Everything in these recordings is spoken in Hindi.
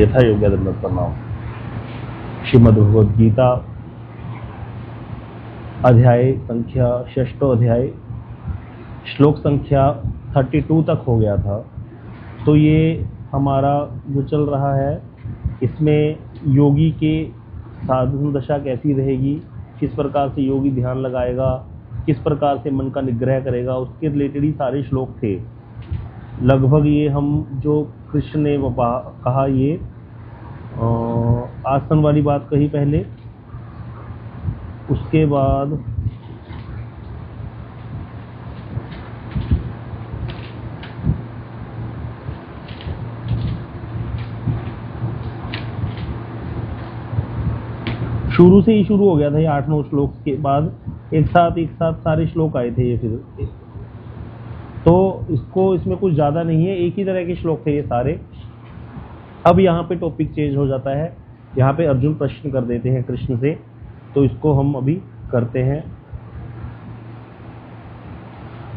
यथा योग्य दंडवत प्रणाम। श्रीमद् भगवद गीता अध्याय संख्या 6 अध्याय श्लोक संख्या 32 तक हो गया था। तो ये हमारा जो चल रहा है इसमें योगी के साधन दशा कैसी रहेगी, किस प्रकार से योगी ध्यान लगाएगा, किस प्रकार से मन का निग्रह करेगा, उसके रिलेटेड ही सारे श्लोक थे। लगभग ये हम जो कृष्ण ने कहा, ये आसन वाली बात कही पहले, उसके बाद शुरू से ही शुरू हो गया था। ये 8-9 श्लोक के बाद एक साथ सारे श्लोक आए थे ये फिर। तो इसमें कुछ ज़्यादा नहीं है, एक ही तरह के श्लोक थे ये सारे। अब यहाँ पे टॉपिक चेंज हो जाता है, यहाँ पे अर्जुन प्रश्न कर देते हैं कृष्ण से, तो इसको हम अभी करते हैं।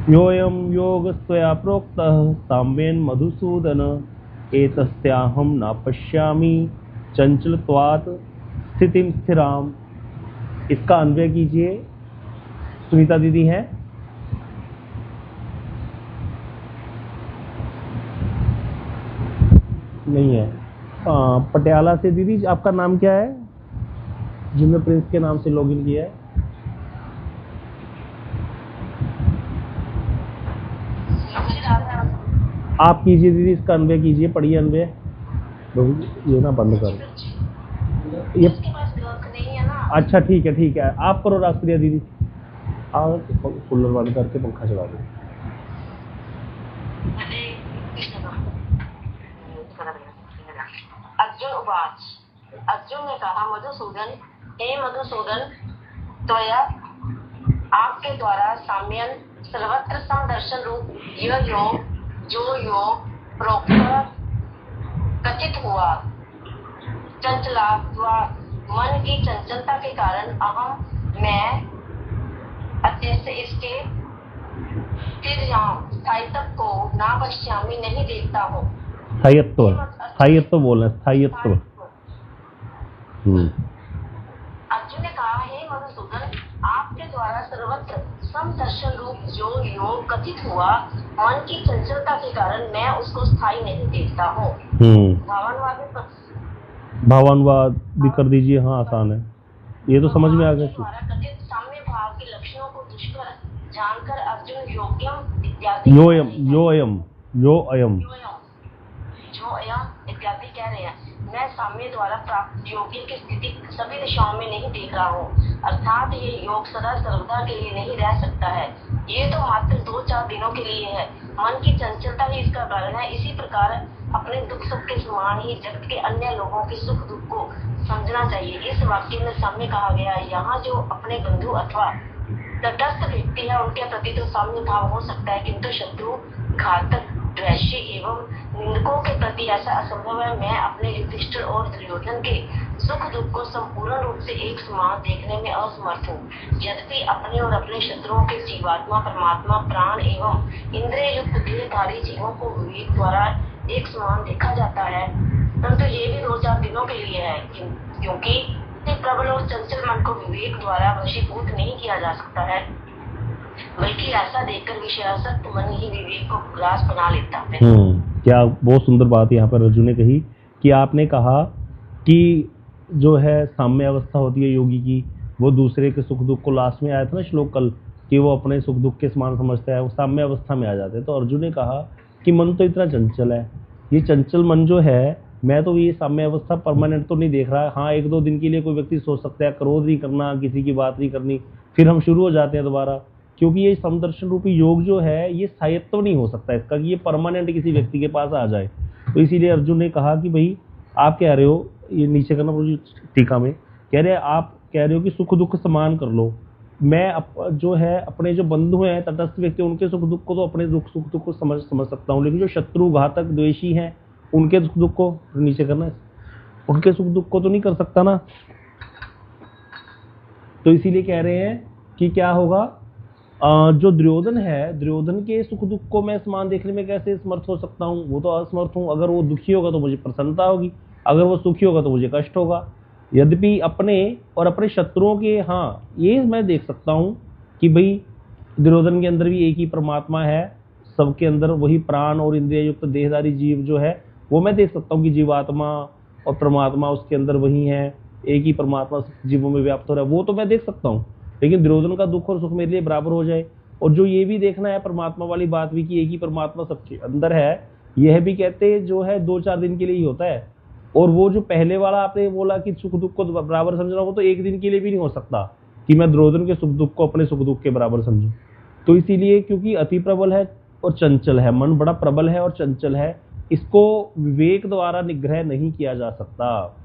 योऽयं योगस्त्वया प्रोक्तः साम्येन मधुसूदन एतस्याहं न पश्यामि चंचलत्वात् स्थितिं स्थिराम। इसका अन्वय कीजिए। सुनीता दीदी है? नहीं है। पटियाला से दीदी, आपका नाम क्या है जिनमें प्रिंस के नाम से लॉगिन किया है? आप कीजिए दीदी, इसका अन्वय कीजिए, पढ़िए अन्वय। ये ना बंद करो ये। अच्छा ठीक है, आप करो राष्ट्रीय दीदी। आप कूलर बंद करके पंखा चला दो। अर्जुन उवाच। अर्जुन ने कहा, मधुसूदन, हे मधुसूदन, त्वया आपके द्वारा साम्यन सर्वत्र समदर्शन रूप यह योग, जो योग प्रोक्त कथित हुआ, चंचलात्वात् मन की चंचलता के कारण अहम मैं अत्यंत इसके स्थायित्व को ना पश्यामी नहीं देखता हूँ। स्थायित्व बोलना, स्थायित्व। अर्जुन ने कहा, हे मधुसूदन, आपके द्वारा सर्वत्र समदर्शन रूप जो योग कथित हुआ, मन की चंचलता के कारण मैं उसको स्थायी नहीं देखता हूँ। भावानुवाद भी कर दीजिए। हाँ, आसान है, ये तो समझ में आ गया। कथित साम्य भाव के लक्षणों को दुष्कर जानकर अर्जुन योग्यम इत्यादि इत्यादि कह रहे हैं, मैं साम्य द्वारा प्राप्त योगी की स्थिति सभी दिशाओं में नहीं देख रहा हूँ। अर्थात ये योग सदा सर्वदा के लिए नहीं रह सकता है, ये तो मात्र 2-4 दिनों के लिए है। मन की चंचलता ही इसका कारण है। इसी प्रकार अपने दुख सुख के समान ही जगत के अन्य लोगों के सुख दुख को समझना चाहिए। इस वाक्य में साम्य कहा गया है। यहाँ जो अपने बंधु अथवा तटस्थ व्यक्ति है उनके प्रति तो साम्य भाव हो सकता है, किंतु शत्रु, घातक, द्वेषी एवं निंदकों के प्रति ऐसा असंभव है। मैं अपने युधिष्ठिर और दुर्योधन के सुख दुख को संपूर्ण रूप से एक समान देखने में असमर्थ हूँ। यद्यपि अपने और अपने शत्रुओं के जीवात्मा, परमात्मा, प्राण एवं इंद्रिय युक्त देहधारी जीवों को विवेक द्वारा एक समान देखा जाता है, परंतु ये भी 2-4 दिनों के लिए है, क्योंकि प्रबल और चंचल मन को विवेक द्वारा वशीभूत नहीं किया जा सकता है, बल्कि ऐसा देखकर विषयासक्त मन ही विवेक को ग्रास बना लेता है। क्या बहुत सुंदर बात यहाँ पर अर्जुन ने कही कि आपने कहा कि जो है साम्य अवस्था होती है योगी की, वो दूसरे के सुख दुख को, लास्ट में आया था ना श्लोक कल, कि वो अपने सुख दुख के समान समझता है, वो साम्य अवस्था में आ जाते हैं। तो अर्जुन ने कहा कि मन तो इतना चंचल है, ये चंचल मन जो है, मैं तो ये साम्य अवस्था परमानेंट तो नहीं देख रहा। हाँ, 1-2 दिन के लिए कोई व्यक्ति सोच सकता है, क्रोध नहीं करना, किसी की बात नहीं करनी, फिर हम शुरू हो जाते हैं दोबारा, क्योंकि ये समदर्शन रूपी योग जो है ये स्थायित्व नहीं हो सकता इसका, कि ये परमानेंट किसी व्यक्ति के पास आ जाए। तो इसीलिए अर्जुन ने कहा कि भाई आप कह रहे हो, ये नीचे करना टीका में कह रहे, आप कह रहे हो कि सुख दुख समान कर लो। मैं जो है अपने जो बंधु हैं, तटस्थ व्यक्ति, उनके सुख दुख को तो अपने सुख दुख को समझ सकता हूँ, लेकिन जो शत्रु, घातक, द्वेषी हैं, उनके सुख दुख को, नीचे करना, उनके सुख दुख को तो नहीं कर सकता ना। तो इसीलिए कह रहे हैं कि क्या होगा, जो दुर्योधन है, दुर्योधन के सुख दुख को मैं समान देखने में कैसे समर्थ हो सकता हूँ, वो तो असमर्थ हूँ। अगर वो दुखी होगा तो मुझे प्रसन्नता होगी, अगर वो सुखी होगा तो मुझे कष्ट होगा। यद्यपि अपने और अपने शत्रुओं के, हाँ ये मैं देख सकता हूँ कि भाई दुर्योधन के अंदर भी एक ही परमात्मा है, सबके अंदर वही प्राण और इंद्रिय युक्त देहधारी जीव जो है वो मैं देख सकता हूँ कि जीवात्मा और परमात्मा उसके अंदर वही है, एक ही परमात्मा जीवों में व्याप्त हो रहा है, वो तो मैं देख सकता हूँ। लेकिन दुर्योधन का दुख और सुख मेरे लिए बराबर हो जाए। और जो ये भी देखना है परमात्मा वाली बात भी कि एक ही परमात्मा सबके अंदर है, यह भी कहते जो है 2-4 दिन के लिए ही होता है। और वो जो पहले वाला आपने बोला कि सुख दुख को बराबर समझना, वो तो एक दिन के लिए भी नहीं हो सकता कि मैं दुर्योधन के सुख दुख को अपने सुख दुख के बराबर समझूं। तो इसीलिए क्योंकि अति प्रबल है और चंचल है, मन बड़ा प्रबल है और चंचल है, इसको विवेक द्वारा निग्रह नहीं किया जा सकता।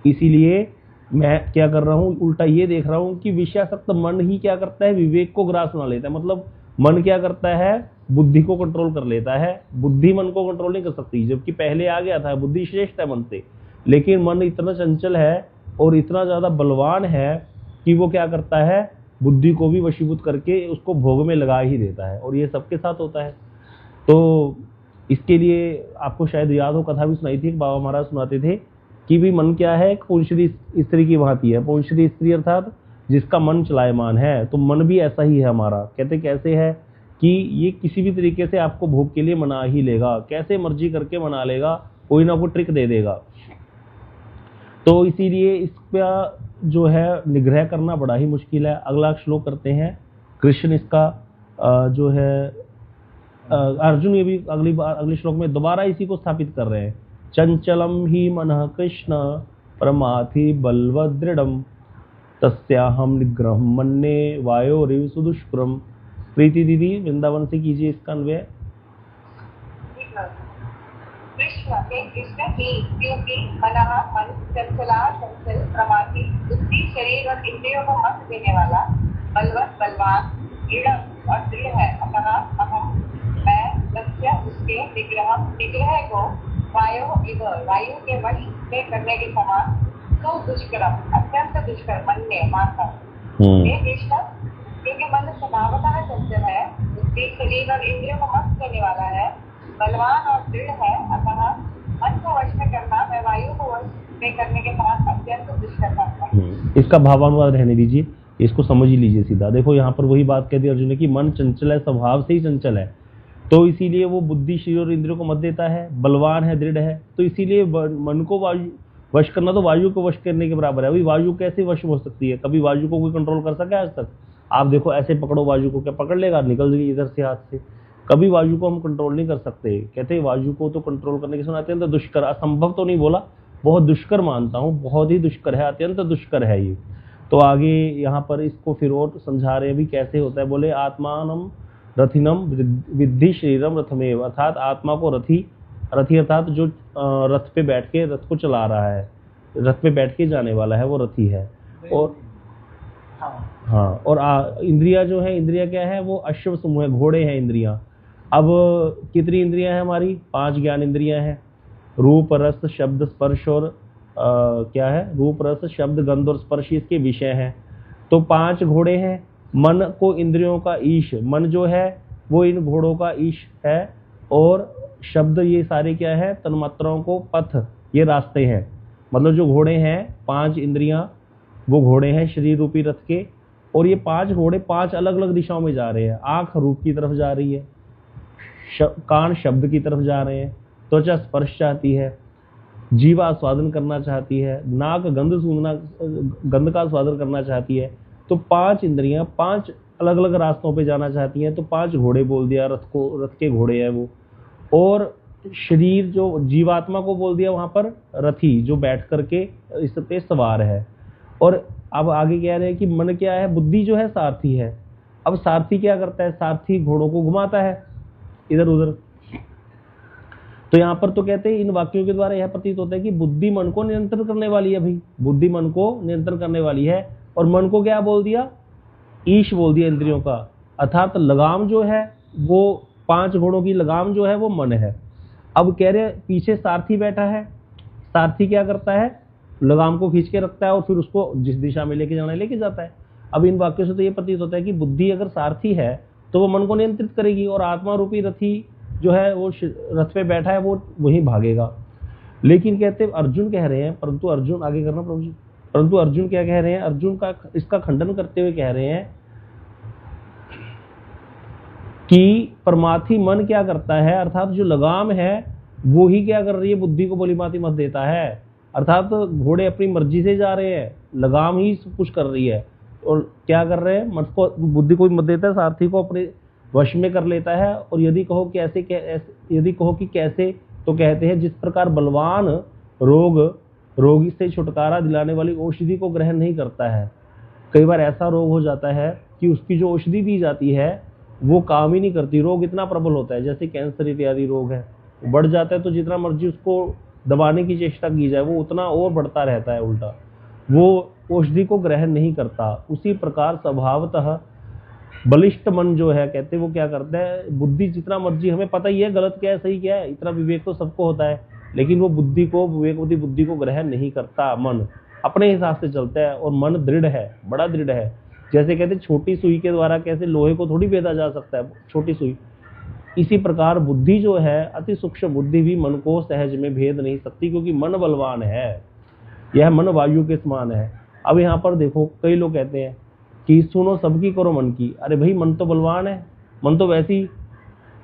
इसीलिए मैं क्या कर रहा हूँ, उल्टा ये देख रहा हूँ कि विषयासक्त मन ही क्या करता है, विवेक को ग्रास बना लेता है। मतलब मन क्या करता है, बुद्धि को कंट्रोल कर लेता है, बुद्धि मन को कंट्रोल नहीं कर सकती। जबकि पहले आ गया था, बुद्धि श्रेष्ठ है मन से, लेकिन मन इतना चंचल है और इतना ज्यादा बलवान है कि वो क्या करता है, बुद्धि को भी वशीभूत करके उसको भोग में लगा ही देता है। और ये सबके साथ होता है। तो इसके लिए आपको शायद याद हो, कथा भी सुनाई थी, बाबा महाराज सुनाते थे कि भी मन क्या है, पुंसरी स्त्री की भांति है। पुंसरी स्त्री अर्थात जिसका मन चलायमान है, तो मन भी ऐसा ही है हमारा। कहते कैसे है कि ये किसी भी तरीके से आपको भोग के लिए मना ही लेगा, कैसे मर्जी करके मना लेगा, कोई ना कोई ट्रिक दे देगा। तो इसीलिए इसका जो है निग्रह करना बड़ा ही मुश्किल है। अगला श्लोक करते हैं, कृष्ण इसका जो है अर्जुन ये भी अगले श्लोक में दोबारा इसी को स्थापित कर रहे हैं। चंचलम ही मनः कृष्ण परमाथि बलवदृढ़म तस्याहम निग्रह मन्ये वायोरिव सुदुष्करम। प्रीति दीदी वृंदावन से कीजिए इसका अन्वय। कृष्ण के कृष्ण ही, क्योंकि मनः मन चंचला चंचल प्रमाथि बुद्धि शरीर और इंद्रियों को मत देने वाला, बलवत बलवान, दृढ़ और दृढ़ है। अतः अहम मैं तस्य उसके निग्रह को वायु के वश में करने के समान तो दुष्करम अत्यंत दुष्कर मन्ये मानता हूँ। हे कृष्ण, क्योंकि मन स्वभावतः चंचल है, बुद्धि शरीर और इंद्रियों को मत देने वाला है, बलवान और दृढ़ है, अतः मन को वश में करना मैं वायु को वश में करने के समान अत्यंत दुष्कर मानता हूँ। इसका भावानुवाद रहने दीजिए, इसको समझ ही लीजिए सीधा। देखो यहाँ पर वही बात कह दी अर्जुन ने कि मन चंचल है, स्वभाव से ही चंचल है, तो इसीलिए वो बुद्धि शरीर और इंद्रियों को मत देता है, बलवान है, दृढ़ है। तो इसीलिए मन को वायु वश करना तो वायु को वश करने के बराबर है। अभी वायु कैसे वश हो सकती है? कभी वायु को कोई कंट्रोल कर सका है आज तक? आप देखो ऐसे पकड़ो वायु को, क्या पकड़ लेगा? निकल जाएगी इधर से हाथ से। कभी वायु को हम कंट्रोल नहीं कर सकते। कहते हैं वायु को तो कंट्रोल करने के सुनाते हैं तो दुष्कर, असंभव तो नहीं बोला, बहुत दुष्कर मानता हूँ, बहुत ही दुष्कर है, अत्यंत दुष्कर है ये। तो आगे यहाँ पर इसको फिर और समझा रहे हैं भी कैसे होता है। बोले आत्मानम रथिनम विद्धि शरीरम रथमेव, अर्थात आत्मा को रथी अर्थात जो रथ पे बैठ के रथ को चला रहा है, रथ पे बैठ के जाने वाला है, वो रथी है। और हाँ, और इंद्रिया जो है, इंद्रिया क्या है? वो अश्व समूह है, घोड़े हैं इंद्रियां। अब कितनी इंद्रियां हैं हमारी? 5 ज्ञान इंद्रियां हैं, रूप रस शब्द स्पर्श और क्या है? रूप रस शब्द गंध और स्पर्श इसके विषय हैं। तो 5 घोड़े हैं। मन को इंद्रियों का ईश, मन जो है वो इन घोड़ों का ईश है। और शब्द ये सारे क्या है? तन्मात्राओं को पथ, ये रास्ते हैं। मतलब जो घोड़े हैं, 5 इंद्रियां वो घोड़े हैं शरीर रूपी रथ के। और ये 5 घोड़े 5 अलग अलग दिशाओं में जा रहे हैं। आंख रूप की तरफ जा रही है, कान शब्द की तरफ जा रहे हैं, त्वचा स्पर्श चाहती है, जीवा स्वादन करना चाहती है, नाक गंध का स्वादन करना चाहती है। तो 5 इंद्रियां 5 अलग अलग रास्तों पे जाना चाहती हैं। तो 5 घोड़े बोल दिया रथ को, रथ के घोड़े हैं वो। और शरीर जो जीवात्मा को बोल दिया वहां पर रथी, जो बैठ करके इस पे सवार है। और अब आगे कह रहे हैं कि मन क्या है? बुद्धि जो है सारथी है। अब सारथी क्या करता है? सारथी घोड़ों को घुमाता है इधर उधर। तो यहाँ पर तो कहते हैं इन वाक्यों के द्वारा यह प्रतीत होता है कि बुद्धि मन को नियंत्रण करने वाली है। भाई बुद्धि मन को नियंत्रण करने वाली है। और मन को क्या बोल दिया? ईश बोल दिया इंद्रियों का। अर्थात लगाम जो है वो 5 घोड़ों की लगाम जो है वो मन है। अब कह रहे पीछे सारथी बैठा है। सारथी क्या करता है? लगाम को खींच के रखता है और फिर उसको जिस दिशा में लेके जाना है लेके जाता है। अब इन वाक्यों से तो ये प्रतीत होता है कि बुद्धि अगर सारथी है तो वो मन को नियंत्रित करेगी और आत्मा रूपी रथी जो है वो रथ पे बैठा है वो वहीं भागेगा। लेकिन कहते अर्जुन कह रहे हैं, परंतु अर्जुन आगे करना प्रभु जी, परंतु अर्जुन क्या कह रहे हैं, अर्जुन का इसका खंडन करते हुए कह रहे हैं कि परमार्थी मन क्या करता है, अर्थात जो लगाम है वो ही क्या कर रही है, बुद्धि को भली भांति मत देता है। अर्थात घोड़े अपनी मर्जी से जा रहे हैं, लगाम ही सब कुछ कर रही है, और क्या कर रहे हैं, मत को बुद्धि को मत देता है, सारथी को अपने वश में कर लेता है। और यदि कहो कि यदि कहो कि कैसे, तो कहते हैं जिस प्रकार बलवान रोगी से छुटकारा दिलाने वाली औषधि को ग्रहण नहीं करता है। कई बार ऐसा रोग हो जाता है कि उसकी जो औषधि दी जाती है वो काम ही नहीं करती, रोग इतना प्रबल होता है, जैसे कैंसर इत्यादि रोग है, बढ़ जाता है तो जितना मर्जी उसको दबाने की चेष्टा की जाए वो उतना और बढ़ता रहता है, उल्टा वो औषधि को ग्रहण नहीं करता। उसी प्रकार स्वभावतः बलिष्ठ मन जो है, कहते वो क्या करता है, बुद्धि जितना मर्जी, हमें पता ही है गलत क्या है सही क्या है, इतना विवेक तो सबको होता है, लेकिन वो बुद्धि को, विवेकवती बुद्धि को ग्रहण नहीं करता, मन अपने हिसाब से चलता है। और मन दृढ़ है, बड़ा दृढ़ है, जैसे कहते छोटी सुई के द्वारा कैसे लोहे को थोड़ी भेदा जा सकता है, छोटी सुई, इसी प्रकार बुद्धि जो है, अति सूक्ष्म बुद्धि भी मन को सहज में भेद नहीं सकती, क्योंकि मन बलवान है, यह मन वायु के समान है। अब यहाँ पर देखो, कई लोग कहते हैं कि सुनो सबकी करो मन की, अरे भाई मन तो बलवान है, मन तो वैसे ही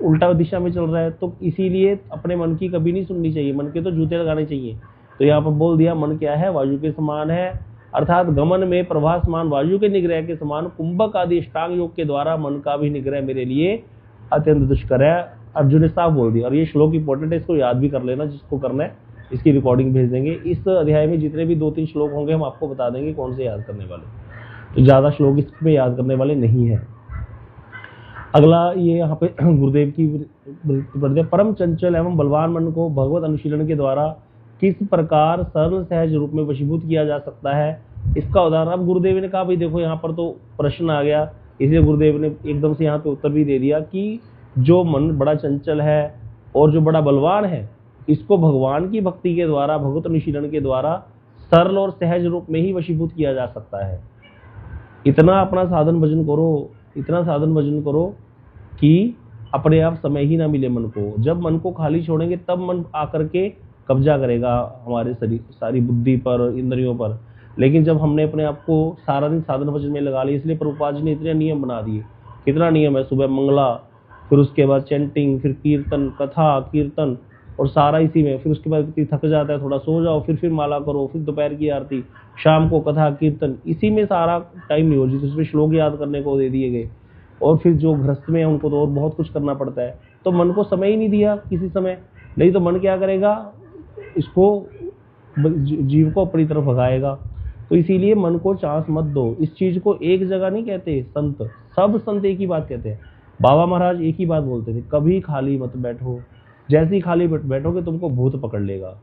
उल्टा दिशा में चल रहा है, तो इसीलिए अपने मन की कभी नहीं सुननी चाहिए, मन के तो जूते लगाने चाहिए। तो यहाँ पर बोल दिया मन क्या है, वायु के समान है, अर्थात गमन में प्रभा समान वायु के निग्रह के समान कुंभक आदि अष्टांग योग के द्वारा मन का भी निग्रह मेरे लिए अत्यंत दुष्कर है। अर्जुन ने साफ बोल दिया। और ये श्लोक इंपॉर्टेंट है, इसको याद भी कर लेना, जिसको करना है इसकी रिकॉर्डिंग भेज देंगे। इस अध्याय में जितने भी 2-3 श्लोक होंगे हम आपको बता देंगे कौन से याद करने वाले, तो ज्यादा श्लोक इसमें याद करने वाले नहीं है। अगला ये यहाँ पे गुरुदेव की परम चंचल एवं बलवान मन को भगवत अनुशीलन के द्वारा किस प्रकार सरल सहज रूप में वशीभूत किया जा सकता है, इसका उदाहरण। अब गुरुदेव ने कहा भाई देखो यहाँ पर तो प्रश्न आ गया, इसलिए गुरुदेव ने एकदम से यहाँ पे उत्तर भी दे दिया कि जो मन बड़ा चंचल है और जो बड़ा बलवान है, इसको भगवान की भक्ति के द्वारा, भगवत अनुशीलन के द्वारा सरल और सहज रूप में ही वशीभूत किया जा सकता है। इतना अपना साधन भजन करो, इतना साधन भजन करो कि अपने आप समय ही ना मिले मन को। जब मन को खाली छोड़ेंगे तब मन आकर के कब्जा करेगा हमारे शरीर, सारी बुद्धि पर, इंद्रियों पर। लेकिन जब हमने अपने आप को सारा दिन साधन भजन में लगा लिया, इसलिए प्रभुपाद जी ने इतने नियम बना दिए। कितना नियम है, सुबह मंगला, फिर उसके बाद चैंटिंग, फिर कीर्तन, कथा कीर्तन, और सारा इसी में। फिर उसके बाद थक जाता है थोड़ा सो जाओ, फिर माला करो, फिर दोपहर की आरती, शाम को कथा कीर्तन, इसी में सारा टाइम नियोजित। उसमें श्लोक याद करने को दे दिए गए, और फिर जो गृहस्थ में है उनको तो और बहुत कुछ करना पड़ता है। तो मन को समय ही नहीं दिया किसी समय, नहीं तो मन क्या करेगा, इसको जीव को अपनी तरफ भगाएगा। तो इसीलिए मन को चांस मत दो। इस चीज को एक जगह नहीं कहते संत, सब संत एक ही बात कहते हैं। बाबा महाराज एक ही बात बोलते थे, कभी खाली मत बैठो। जैसे ही खाली बैठोगे तुमको भूत पकड़ लेगा।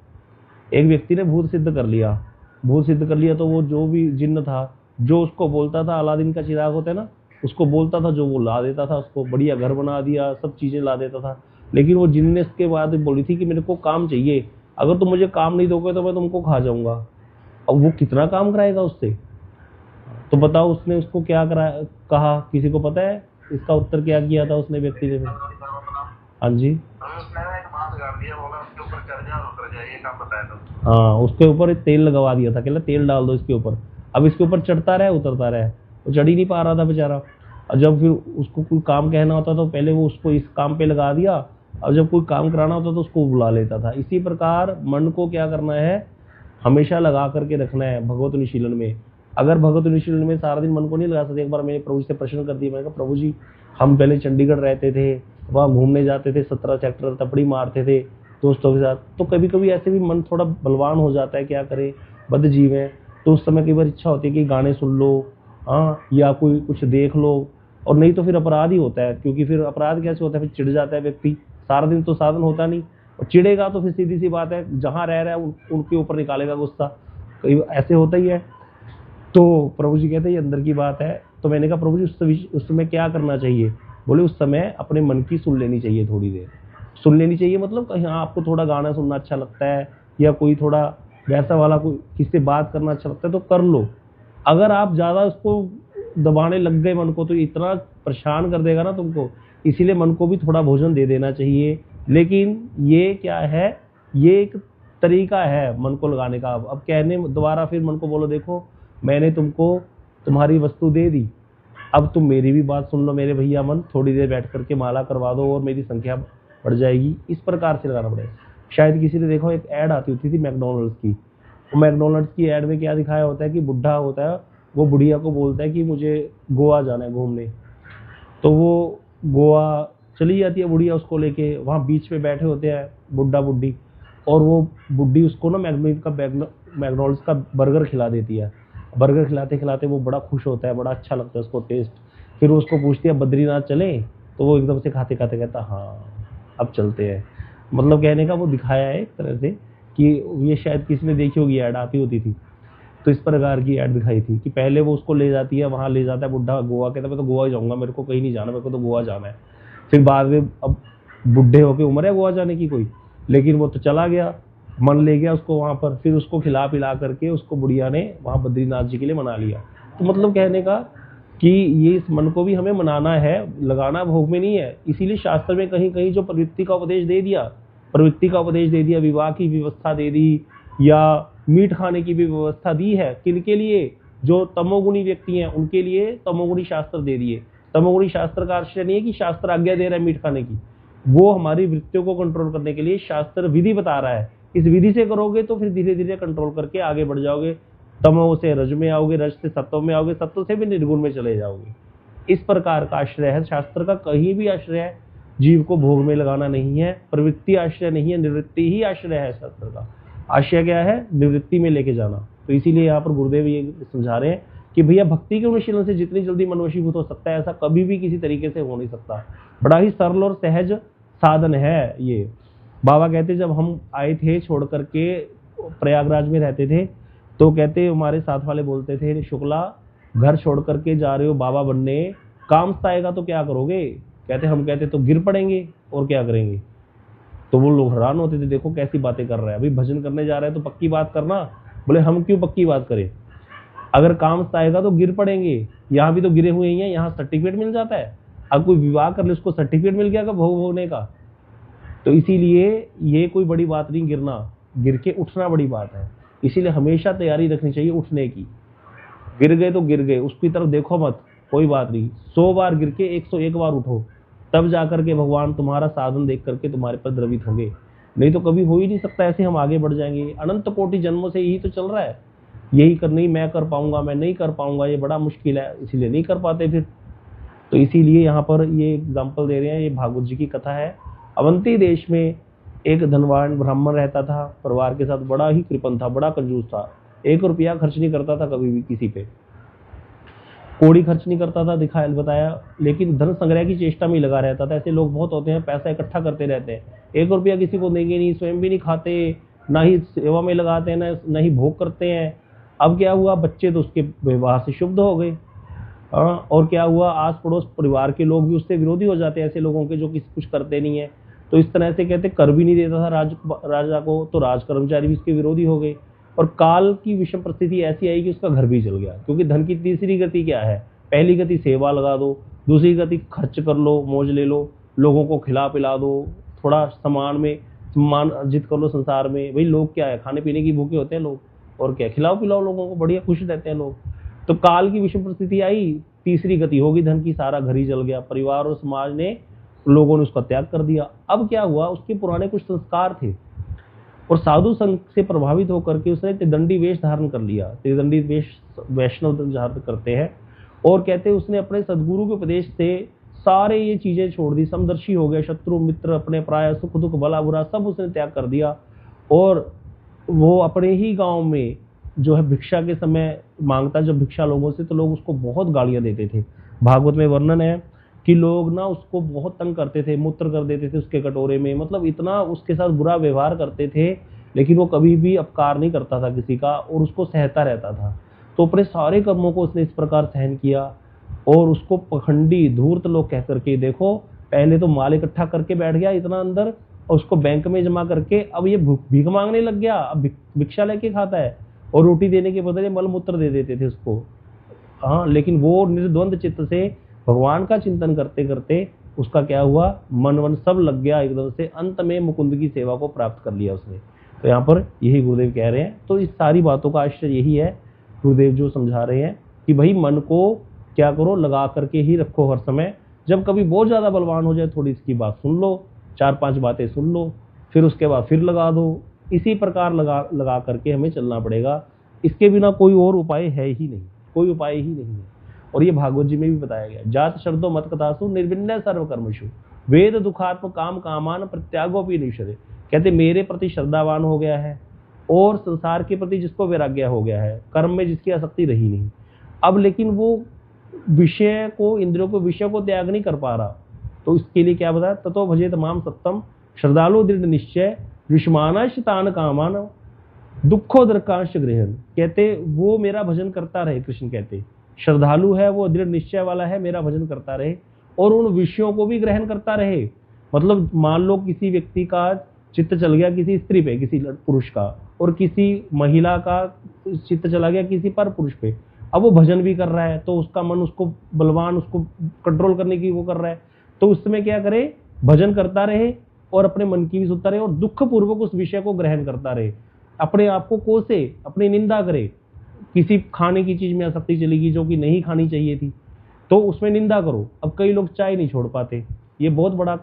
एक व्यक्ति ने भूत सिद्ध कर लिया, तो वो जो भी जिन्न था, जो उसको बोलता था, अलादीन का चिराग होता है ना, उसको बोलता था, जो वो ला देता था, उसको बढ़िया घर बना दिया, सब चीजें ला देता था। लेकिन वो जिन्न ने इसके बाद बोली थी कि मेरे को काम चाहिए, अगर तुम मुझे काम नहीं दोगे तो मैं तुमको खा जाऊंगा। अब वो कितना काम कराएगा उससे, तो बताओ उसने उसको क्या कहा, किसी को पता है इसका उत्तर क्या किया था उसने, व्यक्ति ने? हाँ जी, हाँ, उसके ऊपर तेल लगवा दिया था, कहला तेल डाल दो इसके ऊपर। अब इसके ऊपर चढ़ता रहे उतरता रहे, वो चढ़ ही नहीं पा रहा था बेचारा। और जब फिर उसको कोई काम कहना होता तो पहले वो उसको इस काम पे लगा दिया, और जब कोई काम कराना होता तो उसको बुला लेता था। इसी प्रकार मन को क्या करना है, हमेशा लगा करके रखना है भगवत अनुशीलन में। अगर भगवत अनुशीलन में सारा दिन मन को नहीं लगा सकते, एक बार मैंने प्रभु से प्रश्न कर दिया, मैंने कहा प्रभु जी हम पहले चंडीगढ़ रहते थे, वहाँ घूमने जाते थे, 17 सेक्टर तपड़ी मारते थे दोस्तों के साथ, तो कभी कभी ऐसे भी मन थोड़ा बलवान हो जाता है, क्या करे, बद्ध जीव है। तो उस समय कई बार इच्छा होती है कि गाने सुन लो, हाँ, या कोई कुछ देख लो, और नहीं तो फिर अपराध ही होता है। क्योंकि फिर अपराध कैसे होता है, फिर चिढ़ जाता है व्यक्ति, सारा दिन तो साधन होता नहीं, और चिढ़ेगा तो फिर सीधी सी बात है जहाँ रह रहा है उनके ऊपर निकालेगा गुस्सा, कई ऐसे होता ही है। तो प्रभु जी कहते हैं ये अंदर की बात है। तो मैंने कहा प्रभु जी उस समय क्या करना चाहिए? बोले उस समय अपने मन की सुन लेनी चाहिए, थोड़ी देर सुन लेनी चाहिए। मतलब कहीं आपको थोड़ा गाना सुनना अच्छा लगता है, या कोई थोड़ा वैसा वाला कोई किससे बात करना अच्छा लगता है तो कर लो। अगर आप ज़्यादा उसको दबाने लग गए मन को, तो इतना परेशान कर देगा ना तुमको। इसीलिए मन को भी थोड़ा भोजन दे देना चाहिए। लेकिन ये क्या है, ये एक तरीका है मन को लगाने का। अब कहने दोबारा फिर मन को बोलो, देखो मैंने तुमको तुम्हारी वस्तु दे दी, अब तुम मेरी भी बात सुन लो मेरे भैया मन, थोड़ी देर बैठ करके माला करवा दो और मेरी संख्या बढ़ जाएगी। इस प्रकार से लगाना पड़ेगा। शायद किसी ने देखो, एक ऐड आती होती थी मैकडोनल्ड्स की, वो मैकडोनल्ड्स की ऐड में क्या दिखाया होता है कि बुढ़ा होता है, वो बुढ़िया को बोलता है कि मुझे गोवा जाना है घूमने, तो वो गोवा चली जाती है बुढ़िया उसको लेके, वहाँ बीच पे बैठे होते हैं बुढ़ा बुढ़ी, और वो बुढ़ी उसको ना मैकडोनल्ड्स का बर्गर खिला देती है। बर्गर खिलाते खिलाते वो बड़ा खुश होता है, बड़ा अच्छा लगता है उसको टेस्ट। फिर वो उसको पूछती है बद्रीनाथ चलें, तो वो एकदम से खाते खाते कहता हाँ अब चलते हैं। मतलब कहने का वो दिखाया है एक तरह से कि ये शायद किसी ने देखी होगी, ऐड आती होती थी, तो इस प्रकार की ऐड दिखाई थी कि पहले वो उसको ले जाती है, वहाँ ले जाता है बुढ़ा गोवा, कहता है मैं तो गोवा ही जाऊँगा, मेरे को कहीं नहीं जाना, मेरे को तो गोवा जाना है। फिर बाद में अब बुढ़े होके उम्र है गोवा जाने की कोई, लेकिन वो तो चला गया, मन ले गया उसको वहाँ पर, फिर उसको खिला पिला करके उसको बुढ़िया ने वहाँ बद्रीनाथ जी के लिए मना लिया। तो मतलब कहने का कि ये इस मन को भी हमें मनाना है, लगाना भोग में नहीं है। इसीलिए शास्त्र में कहीं कहीं जो प्रवृत्ति का उपदेश दे दिया, विवाह की व्यवस्था दे दी, या मीट खाने की भी व्यवस्था दी है, किनके लिए? जो तमोगुणी व्यक्ति हैं उनके लिए तमोगुणी शास्त्र दे दिए। तमोगुणी शास्त्र का आश्रय नहीं है कि शास्त्र आज्ञा दे रहा है मीट खाने की, वो हमारी वृत्तियों को कंट्रोल करने के लिए शास्त्र विधि बता रहा है। इस विधि से करोगे तो फिर धीरे धीरे कंट्रोल करके आगे बढ़ जाओगे, तमो से रज में आओगे, रज से सत्व में आओगे, सत्व से भी निर्गुण में चले जाओगे। इस प्रकार का आश्रय है शास्त्र का। कहीं भी आश्रय है जीव को भोग में लगाना नहीं है, प्रवृत्ति आश्रय नहीं है, निवृत्ति ही आश्रय है शास्त्र का। आश्रय क्या है? निवृत्ति में लेके जाना। तो इसीलिए यहाँ पर गुरुदेव ये समझा रहे हैं कि भैया भक्ति के अनुशीलन से जितनी जल्दी मन वशीभूत हो सकता है, ऐसा कभी भी किसी तरीके से हो नहीं सकता। बड़ा ही सरल और सहज साधन है ये। बाबा कहते जब हम आए थे छोड़ करके, प्रयागराज में रहते थे, तो कहते हमारे साथ वाले बोलते थे, शुक्ला घर छोड़ करके जा रहे हो बाबा बनने, काम आएगा तो क्या करोगे? कहते हम कहते तो गिर पड़ेंगे और क्या करेंगे। तो वो लोग हैरान होते थे, देखो कैसी बातें कर रहा है, अभी भजन करने जा रहे हैं तो पक्की बात करना। बोले हम क्यों पक्की बात करें, अगर काम आएगा तो गिर पड़ेंगे। यहाँ भी तो गिरे हुए ही हैं, यहाँ सर्टिफिकेट मिल जाता है। अब कोई विवाह कर ले उसको सर्टिफिकेट मिल गया भोग होने का। तो इसीलिए ये कोई बड़ी बात नहीं, गिरना, गिर के उठना बड़ी बात है। इसीलिए हमेशा तैयारी रखनी चाहिए उठने की। गिर गए तो गिर गए, उसकी तरफ देखो मत, कोई बात नहीं। 100 बार गिर के 101 बार उठो, तब जाकर के भगवान तुम्हारा साधन देख करके तुम्हारे पर द्रवित होंगे। नहीं तो कभी हो ही नहीं सकता। ऐसे हम आगे बढ़ जाएंगे। अनंत कोटि जन्मों से यही तो चल रहा है, यही कर नहीं मैं कर पाऊंगा, मैं नहीं कर पाऊंगा, ये बड़ा मुश्किल है, इसीलिए नहीं कर पाते फिर। तो इसीलिए यहाँ पर ये एग्जाम्पल दे रहे हैं। ये भागवत जी की कथा है। अवंती देश में एक धनवान ब्राह्मण रहता था, परिवार के साथ, बड़ा ही कृपण था, बड़ा कंजूस था। 1 रुपया खर्च नहीं करता था कभी भी किसी पे, कौड़ी खर्च नहीं करता था, दिखाया बताया, लेकिन धन संग्रह की चेष्टा में ही लगा रहता था। ऐसे लोग बहुत होते हैं, पैसा इकट्ठा करते रहते हैं, 1 रुपया किसी को देंगे नहीं, स्वयं भी नहीं खाते, ना ही सेवा में लगाते हैं, ना ही भोग करते हैं। अब क्या हुआ, बच्चे तो उसके व्यवहार से शुद्ध हो गए, और क्या हुआ, आस पड़ोस परिवार के लोग भी उससे विरोधी हो जाते हैं, ऐसे लोगों के जो कुछ करते नहीं है। तो इस तरह से कहते कर भी नहीं देता था राजा को, तो राज कर्मचारी भी उसके विरोधी हो गए। और काल की विषम परिस्थिति ऐसी आई कि उसका घर भी जल गया। क्योंकि धन की तीसरी गति क्या है? पहली गति सेवा लगा दो, दूसरी गति खर्च कर लो, मौज ले लो, लोगों को खिला पिला दो, थोड़ा सम्मान अर्जित कर लो संसार में। भाई लोग क्या है, खाने पीने की भूखे होते हैं लोग, और क्या, खिलाओ पिलाओ लोगों को, बढ़िया खुश रहते हैं लोग। तो काल की विषम परिस्थिति आई, तीसरी गति होगी धन की, सारा घर ही जल गया। परिवार और समाज ने, लोगों ने उसका त्याग कर दिया। अब क्या हुआ, उसके पुराने कुछ संस्कार थे और साधु संघ से प्रभावित होकर के उसने त्रिदंडी वेश धारण कर लिया। त्रिदंडी वेश वैष्णव धारण करते हैं। और कहते हैं उसने अपने सदगुरु के उपदेश से सारे ये चीजें छोड़ दी, समदर्शी हो गया, शत्रु मित्र अपने प्राय, सुख दुख भला बुरा सब उसने त्याग कर दिया। और वो अपने ही गांव में जो है भिक्षा के समय मांगता जब भिक्षा लोगों से, तो लोग उसको बहुत गालियां देते थे। भागवत में वर्णन है कि लोग ना उसको बहुत तंग करते थे, मूत्र कर देते थे उसके कटोरे में, मतलब इतना उसके साथ बुरा व्यवहार करते थे। लेकिन वो कभी भी अपकार नहीं करता था किसी का, और उसको सहता रहता था। तो अपने सारे कर्मों को उसने इस प्रकार सहन किया। और उसको पखंडी धूर्त लोग कह करके, देखो पहले तो माल इकट्ठा करके बैठ गया इतना अंदर, और उसको बैंक में जमा करके अब ये भीख मांगने लग गया, अब भिक्षा लेके खाता है। और रोटी देने के बदले मल मूत्र दे देते थे उसको। हाँ, लेकिन वो निर्द्वंद चित्त से भगवान का चिंतन करते करते उसका क्या हुआ, मन वन सब लग गया एकदम से। अंत में मुकुंद की सेवा को प्राप्त कर लिया उसने। तो यहाँ पर यही गुरुदेव कह रहे हैं। तो इस सारी बातों का आश्चर्य यही है, गुरुदेव जो समझा रहे हैं कि भाई मन को क्या करो, लगा करके ही रखो हर समय। जब कभी बहुत ज़्यादा बलवान हो जाए, थोड़ी इसकी बात सुन लो, 4-5 बातें सुन लो, फिर उसके बाद फिर लगा दो। इसी प्रकार लगा करके हमें चलना पड़ेगा। इसके बिना कोई और उपाय है ही नहीं, कोई उपाय ही नहीं है। और ये भागवत जी में भी बताया गया, जात शब्दों मत कथासु निर्विण्य सर्वकर्मशु वेद दुखात्म काम कामान प्रत्यागोपि निषेधे। कहते मेरे प्रति श्रद्धावान हो गया है और संसार के प्रति जिसको वैराग्य हो गया है, कर्म में जिसकी आसक्ति रही नहीं, अब लेकिन वो विषय को, इंद्रियों को, विषय को त्याग नहीं कर पा रहा, तो इसके लिए क्या बताया, ततो भजे तमाम सत्तम श्रद्धालु दृढ़ निश्चय विषमानश तान कामान दुखो दृकांश ग्रहण। कहते वो मेरा भजन करता रहे, कृष्ण कहते श्रद्धालु है वो, दृढ़ निश्चय वाला है, मेरा भजन करता रहे और उन विषयों को भी ग्रहण करता रहे। मतलब मान लो किसी व्यक्ति का चित्त चल गया किसी स्त्री पे, किसी पुरुष का, और किसी महिला का चित्त चला गया किसी पर पुरुष पे, अब वो भजन भी कर रहा है, तो उसका मन उसको बलवान, उसको कंट्रोल करने की वो कर रहा है, तो उस समय क्या करे, भजन करता रहे और अपने मन की भी सुनता रहे और दुख पूर्वक उस विषय को ग्रहण करता रहे, अपने आप को कोसे, अपनी निंदा करे। किसी खाने की चीज में आसक्ति चलेगी जो कि नहीं खानी चाहिए थी, तो उसमें निंदा करो। अब कई लोग चाय नहीं छोड़ पाते, ये बहुत बड़ा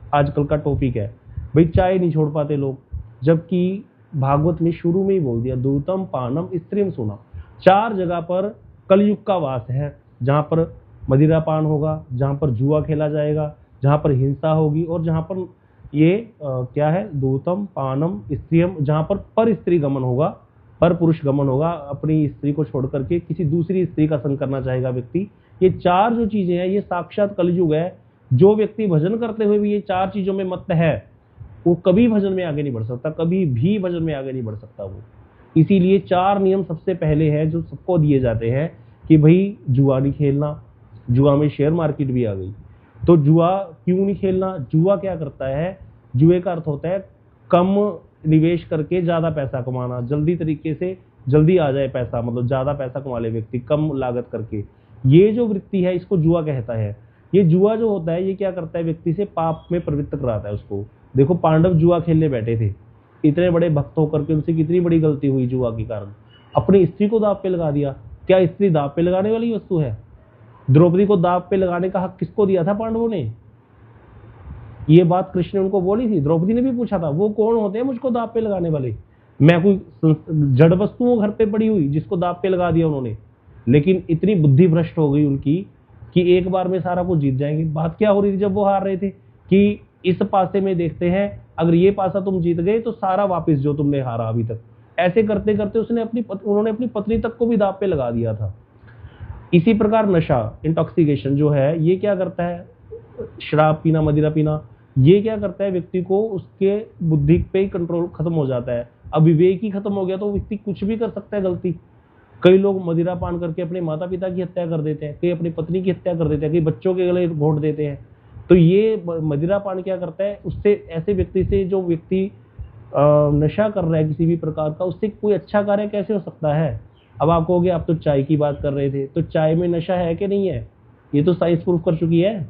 आजकल का टॉपिक है, भाई चाय नहीं छोड़ पाते लोग, जबकि भागवत में शुरू में ही बोल दिया दूतम पानम स्त्रीम सुना। 4 जगह पर कलयुग का वास है, जहां पर मदिरा पान होगा, जहां पर जुआ खेला जाएगा, जहां पर हिंसा होगी, और जहां पर ये क्या है, दूतम पानम स्त्रियम, जहां पर स्त्री गमन होगा, पर पुरुष गमन होगा, अपनी स्त्री को छोड़ करके किसी दूसरी स्त्री का संग करना चाहेगा व्यक्ति। ये 4 जो चीजें हैं, ये साक्षात कलयुग है। जो व्यक्ति भजन करते हुए भी ये 4 चीजों में मत्त है, वो कभी भजन में आगे नहीं बढ़ सकता, कभी भी भजन में आगे नहीं बढ़ सकता वो। इसीलिए 4 नियम सबसे पहले है जो सबको दिए जाते हैं कि भाई जुआ नहीं खेलना। जुआ में शेयर मार्केट भी आ गई, तो जुआ क्यों नहीं खेलना। जुआ क्या करता है, जुए का अर्थ होता है कम निवेश करके ज्यादा पैसा कमाना, जल्दी तरीके से जल्दी आ जाए पैसा, मतलब ज्यादा पैसा कमा ले व्यक्ति कम लागत करके। ये जो वृत्ति है इसको जुआ कहता है। ये जुआ जो होता है ये क्या करता है, व्यक्ति से पाप में प्रवृत्त कराता है उसको। देखो पांडव जुआ खेलने बैठे थे, इतने बड़े भक्त होकर के उनसे कितनी बड़ी गलती हुई जुआ के कारण, अपनी स्त्री को दांव पे लगा दिया। क्या स्त्री दांव पे लगाने वाली वस्तु है? द्रौपदी को दांव पे लगाने का हक किसको दिया था पांडवों ने? ये बात कृष्ण ने उनको बोली थी, द्रौपदी ने भी पूछा था वो कौन होते हैं मुझको दांव पे लगाने वाले, मैं कोई जड़ वस्तु हूं घर पे पड़ी हुई जिसको दांव पे लगा दिया उन्होंने। लेकिन इतनी बुद्धि भ्रष्ट हो गई उनकी कि एक बार में सारा कुछ जीत जाएंगे। बात क्या हो रही थी जब वो हार रहे थे कि इस पासे में देखते हैं, अगर ये पासा तुम जीत गए तो सारा वापस जो तुमने हारा अभी तक। ऐसे करते करते उन्होंने अपनी पत्नी तक को भी दांव पे लगा दिया था। इसी प्रकार नशा, इंटॉक्सिकेशन जो है, ये क्या करता है, शराब पीना, मदिरा पीना, ये क्या करता है, व्यक्ति को उसके बुद्धि पे ही कंट्रोल खत्म हो जाता है। अब विवेक ही खत्म हो गया तो व्यक्ति कुछ भी कर सकता है गलती। कई लोग मदिरा पान करके अपने माता पिता की हत्या कर देते हैं, कई अपनी पत्नी की हत्या कर देते हैं, कई बच्चों के गले घोंट देते हैं। तो ये मदिरा पान क्या करता है, उससे, ऐसे व्यक्ति से, जो व्यक्ति नशा कर रहा है किसी भी प्रकार का, उससे कोई अच्छा कार्य कैसे हो सकता है। अब आप कहोगे आप तो चाय की बात कर रहे थे, तो चाय में नशा है कि नहीं है, ये तो साइंस प्रूफ कर चुकी है।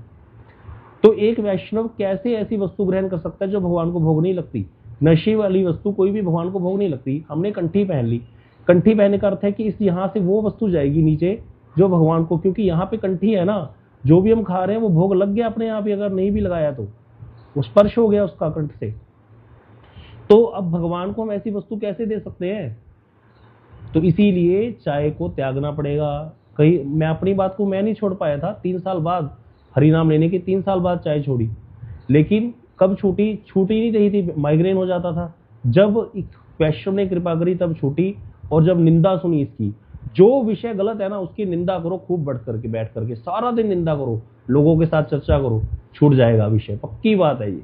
तो एक वैष्णव कैसे ऐसी वस्तु ग्रहण कर सकता है जो भगवान को भोग नहीं लगती। नशे वाली वस्तु कोई भी भगवान को भोग नहीं लगती। हमने कंठी पहन ली, कंठी पहनने का अर्थ है कि इस यहाँ से वो वस्तु जाएगी नीचे जो भगवान को, क्योंकि यहाँ पे कंठी है ना, जो भी हम खा रहे हैं वो भोग लग गया अपने आप ही, अगर नहीं भी लगाया तो वो स्पर्श हो गया उसका कंठ से। तो अब भगवान को हम ऐसी वस्तु कैसे दे सकते हैं। तो इसीलिए चाय को त्यागना पड़ेगा। कहीं मैं अपनी बात को मैं नहीं छोड़ पाया था, 3 साल बाद हरिनाम लेने के 3 साल बाद चाय छोड़ी। लेकिन कब छूटी, छूटी नहीं रही थी, माइग्रेन हो जाता था। जब वैष्णव ने कृपा करी तब छूटी। और जब निंदा सुनी इसकी, जो विषय गलत है ना उसकी निंदा करो, खूब बढ़ करके बैठ करके सारा दिन निंदा करो, लोगों के साथ चर्चा करो, छूट जाएगा विषय, पक्की बात है ये।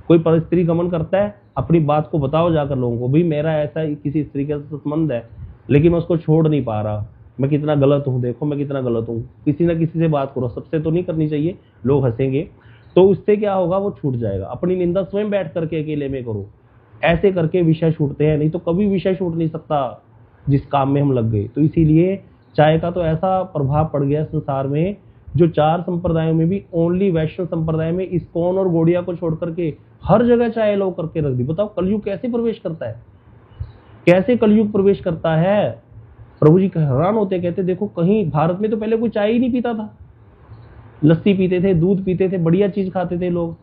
कोई पर स्त्री गमन करता है, अपनी बात को बताओ जाकर लोगों को, भाई मेरा ऐसा किसी स्त्री के साथ संबंध है लेकिन मैं उसको छोड़ नहीं पा रहा, मैं कितना गलत हूँ, देखो मैं कितना गलत हूँ। किसी ना किसी से बात करो, सबसे तो नहीं करनी चाहिए, लोग हंसेंगे, तो उससे क्या होगा, वो छूट जाएगा। अपनी निंदा स्वयं बैठ करके अकेले में करो, ऐसे करके विषय छूटते हैं, नहीं तो कभी विषय छूट नहीं सकता जिस काम में हम लग गए। तो इसीलिए चाय का तो ऐसा प्रभाव पड़ गया संसार में, जो 4 संप्रदायों में भी ओनली वैष्णव संप्रदाय में इस्कॉन और गौड़िया को छोड़ करके हर जगह चाय अलाउ करके रख दी। बताओ कलयुग कैसे प्रवेश करता है, कैसे कलयुग प्रवेश करता है। प्रभु जी हैरान होते, कहते देखो कहीं भारत में तो पहले कोई चाय ही नहीं पीता था, लस्सी पीते थे, दूध पीते थे, बढ़िया चीज खाते थे लोग।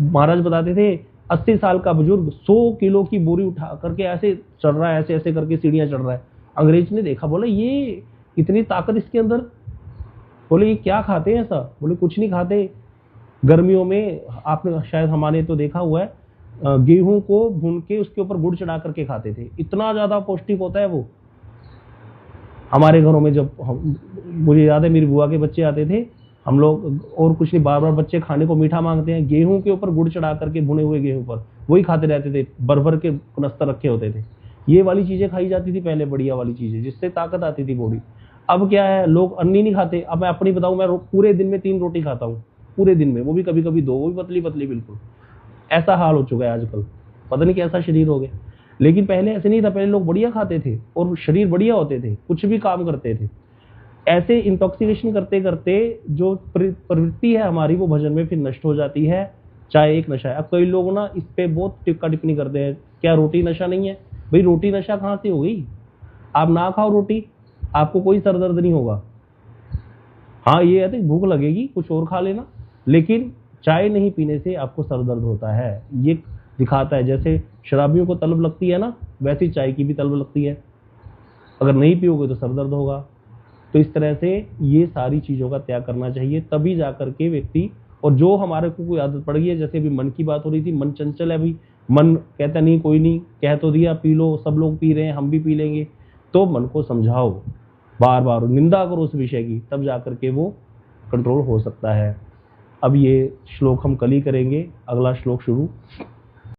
महाराज बताते थे 80 साल का बुजुर्ग 100 किलो की बोरी उठा करके ऐसे चढ़ रहा है, ऐसे ऐसे करके सीढ़ियां चढ़ रहा है। अंग्रेज ने देखा, बोला ये इतनी ताकत इसके अंदर, बोले ये क्या खाते हैं ऐसा, बोले कुछ नहीं खाते। गर्मियों में आपने शायद हमारे तो देखा हुआ है, गेहूं को भून के उसके ऊपर गुड़ चढ़ा करके खाते थे, इतना ज्यादा पौष्टिक होता है वो। हमारे घरों में जब मुझे याद है मेरी बुआ के बच्चे आते थे, हम लोग और कुछ नहीं, बार बार बच्चे खाने को मीठा मांगते हैं, गेहूं के ऊपर गुड़ चढ़ा करके भुने हुए गेहूं पर वही खाते रहते थे, भर भर के कनस्तर रखे होते थे। ये वाली चीजें खाई जाती थी पहले, बढ़िया वाली चीजें जिससे ताकत आती थी बॉडी। अब क्या है, लोग अन्न ही नहीं खाते। अब मैं अपनी बताऊं, मैं पूरे दिन में 3 रोटी खाता हूँ, पूरे दिन में, वो भी कभी कभी 2, वो भी पतली पतली बिल्कुल। ऐसा हाल हो चुका है आजकल, पता नहीं कैसा शरीर हो गया। लेकिन पहले ऐसे नहीं था, पहले लोग बढ़िया खाते थे और शरीर बढ़िया होते थे, कुछ भी काम करते थे। ऐसे इंटॉक्सिकेशन करते करते जो प्रवृत्ति है हमारी वो भजन में फिर नष्ट हो जाती है। चाहे एक नशा है। अब कई लोग ना इस पे बहुत टिक्का टिप्पणी करते हैं, क्या रोटी नशा नहीं है? भाई रोटी नशा कहाँ से हो गई? आप ना खाओ रोटी, आपको कोई सर दर्द नहीं होगा। हाँ ये है तो भूख लगेगी, कुछ और खा लेना, लेकिन चाय नहीं पीने से आपको सर दर्द होता है। ये दिखाता है जैसे शराबियों को तलब लगती है ना, वैसी चाय की भी तलब लगती है। अगर नहीं पियोगे तो सर दर्द होगा। तो इस तरह से ये सारी चीजों का त्याग करना चाहिए, तभी जाकर के व्यक्ति। और जो हमारे को कोई आदत पड़ गई है, जैसे अभी मन की बात हो रही थी, मन चंचल है, अभी मन कहता नहीं, कोई नहीं, कह तो दिया पी लो, सब लोग पी रहे हैं, हम भी पी लेंगे, तो मन को समझाओ, बार बार निंदा करो उस विषय की, तब जाकर के वो कंट्रोल हो सकता है। अब ये श्लोक हम कल ही करेंगे, अगला श्लोक शुरू।